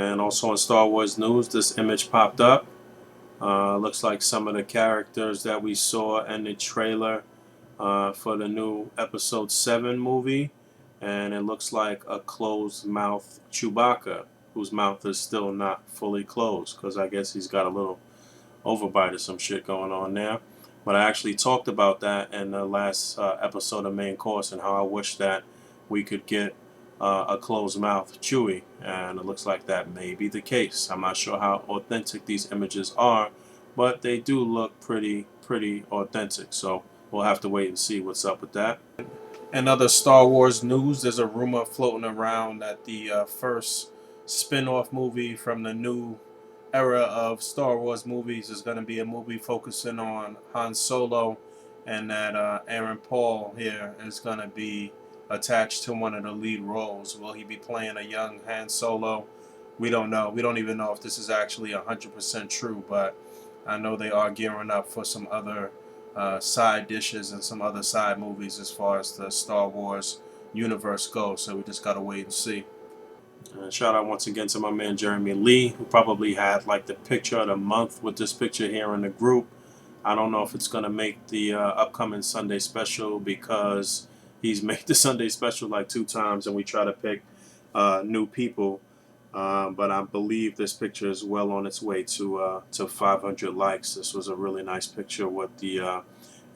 And also in Star Wars news, this image popped up. Looks like some of the characters that we saw in the trailer for the new Episode 7 movie. And it looks like a closed mouth Chewbacca, whose mouth is still not fully closed, because I guess he's got a little overbite or some shit going on there. But I actually talked about that in the last episode of Main Course, and how I wish that we could get a closed mouth Chewie, and it looks like that may be the case. I'm not sure how authentic these images are, but they do look pretty authentic, so we'll have to wait and see what's up with that. In other Star Wars news, there's a rumor floating around that the first spin-off movie from the new era of Star Wars movies is going to be a movie focusing on Han Solo, and that Aaron Paul here is going to be attached to one of the lead roles. Will he be playing a young Han Solo? We don't know. We don't even know if this is actually 100% true, but I know they are gearing up for some other side dishes and some other side movies as far as the Star Wars universe goes, so we just gotta wait and see. Shout out once again to my man Jeremy Lee, who probably had like the picture of the month with this picture here in the group. I don't know if it's gonna make the upcoming Sunday special, because he's made the Sunday special like 2 times and we try to pick new people. But I believe this picture is well on its way to 500 likes. This was a really nice picture with the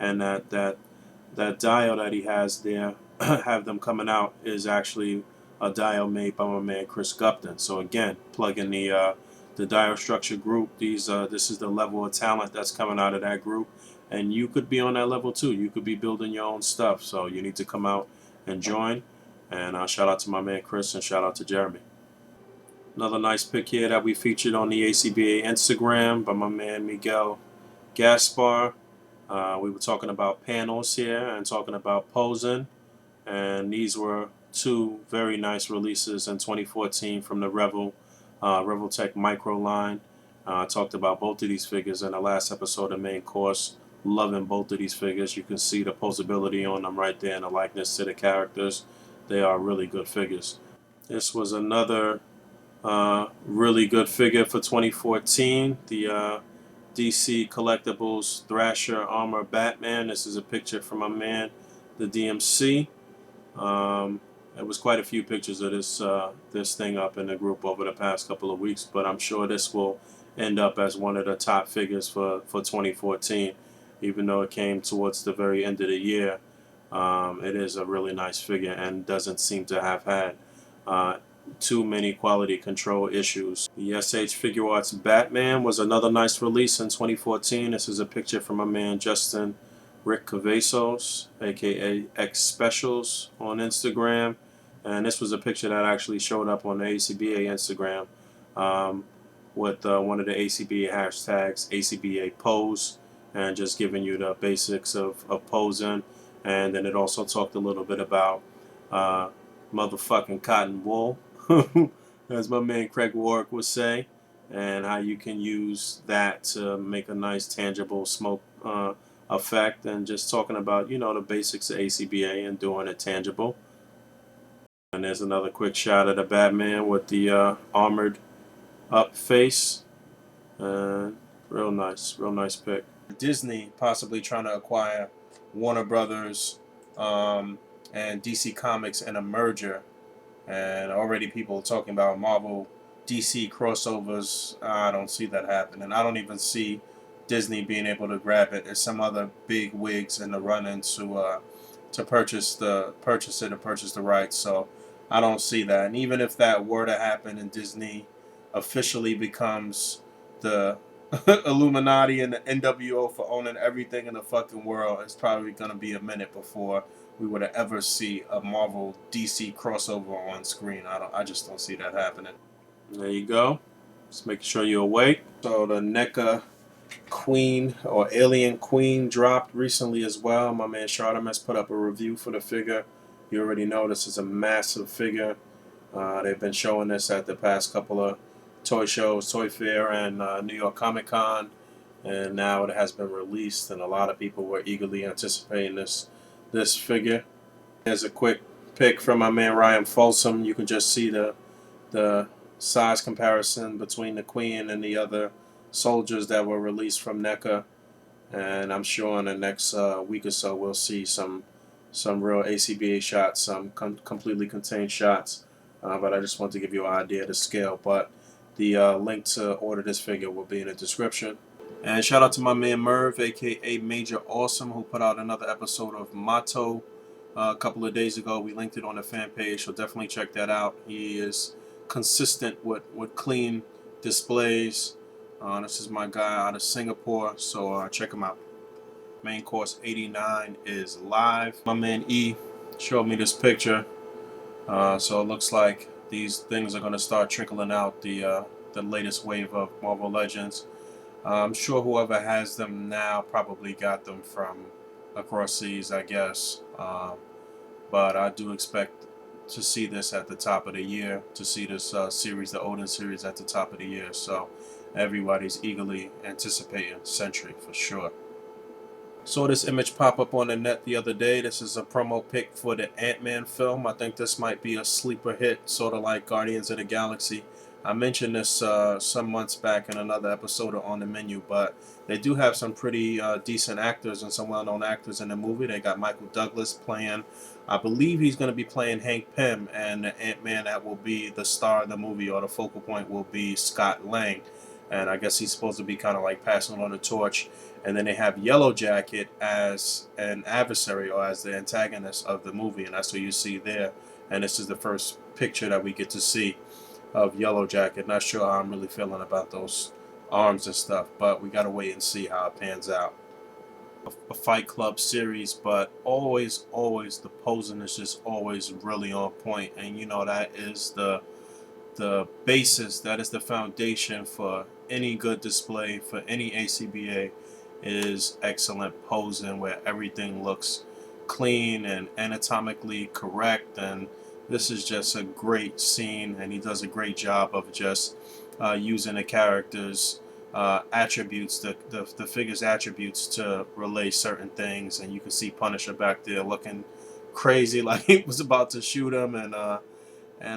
and that dial that he has there, have them coming out, is actually a dial made by my man Chris Gupton. So again, plug in the dial structure group. This is the level of talent that's coming out of that group, and you could be on that level too. You could be building your own stuff. So you need to come out and join. And shout out to my man Chris, and shout out to Jeremy. Another nice pic here that we featured on the A.C.B.A. Instagram by my man Miguel Gaspar. We were talking about panels here and talking about posing, and these were 2 very nice releases in 2014 from the Revoltech Micro line. I talked about both of these figures in the last episode of Main Course. Loving both of these figures. You can see the posability on them right there and the likeness to the characters. They are really good figures. This was another really good figure for 2014. The DC Collectibles Thrasher Armor Batman. This is a picture from my man, the DMC. There was quite a few pictures of this thing up in the group over the past couple of weeks, but I'm sure this will end up as one of the top figures for 2014, even though it came towards the very end of the year. It is a really nice figure and doesn't seem to have had too many quality control issues. The SH Figuarts Batman was another nice release in 2014. This is a picture from my man Justin Rick Cavazos, aka X Specials on Instagram, and this was a picture that actually showed up on the A.C.B.A. Instagram with one of the A.C.B.A. hashtags, A.C.B.A. pose, and just giving you the basics of posing. And then it also talked a little bit about motherfucking cotton wool, as my man Craig Warwick would say, and how you can use that to make a nice tangible smoke effect, and just talking about, you know, the basics of A.C.B.A. and doing it tangible. And there's another quick shot of the Batman with the armored up face. Real nice pick. Disney possibly trying to acquire Warner Brothers and DC Comics in a merger, and already people talking about Marvel DC crossovers. I don't see that happening. I don't even see Disney being able to grab it. There's some other big wigs in the run-in to purchase the rights. So I don't see that. And even if that were to happen and Disney officially becomes the Illuminati and the NWO for owning everything in the fucking world, it's probably gonna be a minute before we would ever see a Marvel DC crossover on screen. I just don't see that happening. There you go. Just making sure you're awake. So the NECA Queen or Alien Queen dropped recently as well. My man Charlemagne put up a review for the figure. You already know this is a massive figure. They've been showing this at the past couple of toy shows, Toy Fair and New York Comic Con, and now it has been released, and a lot of people were eagerly anticipating this figure. Here's a quick pic from my man Ryan Folsom. You can just see the size comparison between the Queen and the other soldiers that were released from NECA. And I'm sure in the next week or so we'll see some real A.C.B.A shots, some completely contained shots. But I just want to give you an idea of the scale. But the link to order this figure will be in the description. And shout out to my man Merv, aka Major Awesome, who put out another episode of Motto a couple of days ago. We linked it on the fan page, so definitely check that out. He is consistent with clean displays. This is my guy out of Singapore, so check him out. Main course 89 is live. My man E showed me this picture, so it looks like these things are going to start trickling out, the latest wave of Marvel Legends. I'm sure whoever has them now probably got them from across seas, I guess. But I do expect to see this at the top of the year, to see this series, the Odin series, at the top of the year. So everybody's eagerly anticipating Sentry for sure. Saw this image pop up on the net the other day. This is a promo pic for the Antman film. I think this might be a sleeper hit, sort of like Guardians of the Galaxy. I mentioned this some months back in another episode On the Menu, but they do have some pretty decent actors and some well-known actors in the movie. They got Michael Douglas playing, I believe he's going to be playing Hank Pym, and the Ant-Man that will be the star of the movie, or the focal point, will be Scott Lang. And I guess he's supposed to be kind of like passing on the torch. And then they have Yellow Jacket as an adversary, or as the antagonist of the movie, and that's what you see there. And this is the first picture that we get to see of Yellow Jacket. Not sure how I'm really feeling about those arms and stuff, but we gotta wait and see how it pans out. A Fight Club series, but always the posing is just always really on point, and you know that is the basis, that is the foundation for any good display, for any A.C.B.A. is excellent posing, where everything looks clean and anatomically correct. And this is just a great scene, and he does a great job of just using the characters' attributes, the figure's attributes, to relay certain things. And you can see Punisher back there looking crazy, like he was about to shoot him, and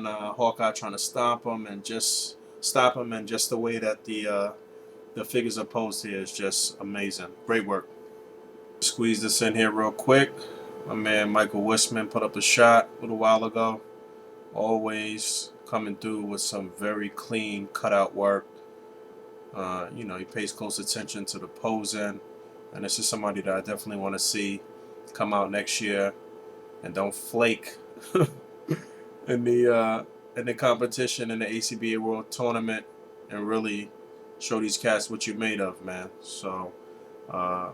Hawkeye trying to stop him and just stop him, and just the way that the figures are posed here is just amazing. Great work. Squeeze this in here real quick. My man Michael Wissman put up a shot a little while ago. Always coming through with some very clean cutout work. You know, he pays close attention to the posing, and this is somebody that I definitely want to see come out next year and don't flake in the competition in the A.C.B.A World Tournament, and really show these cats what you're made of, man. So,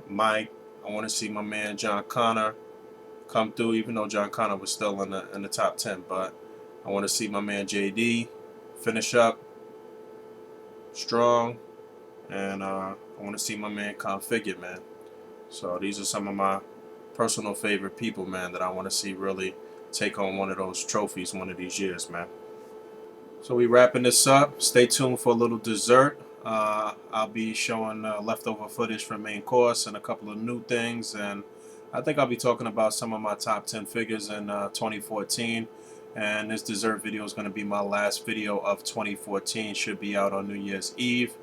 Mike, I want to see my man John Connor come through, even though John Connor was still in the top 10. But I want to see my man JD finish up strong, and I want to see my man Configure, man. So these are some of my personal favorite people, man, that I want to see really take on one of those trophies one of these years, man. So we wrapping this up. Stay tuned for a little dessert. I'll be showing leftover footage from main course and a couple of new things, and I think I'll be talking about some of my top 10 figures in 2014. And this dessert video is going to be my last video of 2014. Should be out on New Year's Eve.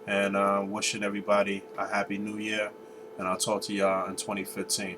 And wishing everybody a happy new year, and I'll talk to y'all in 2015.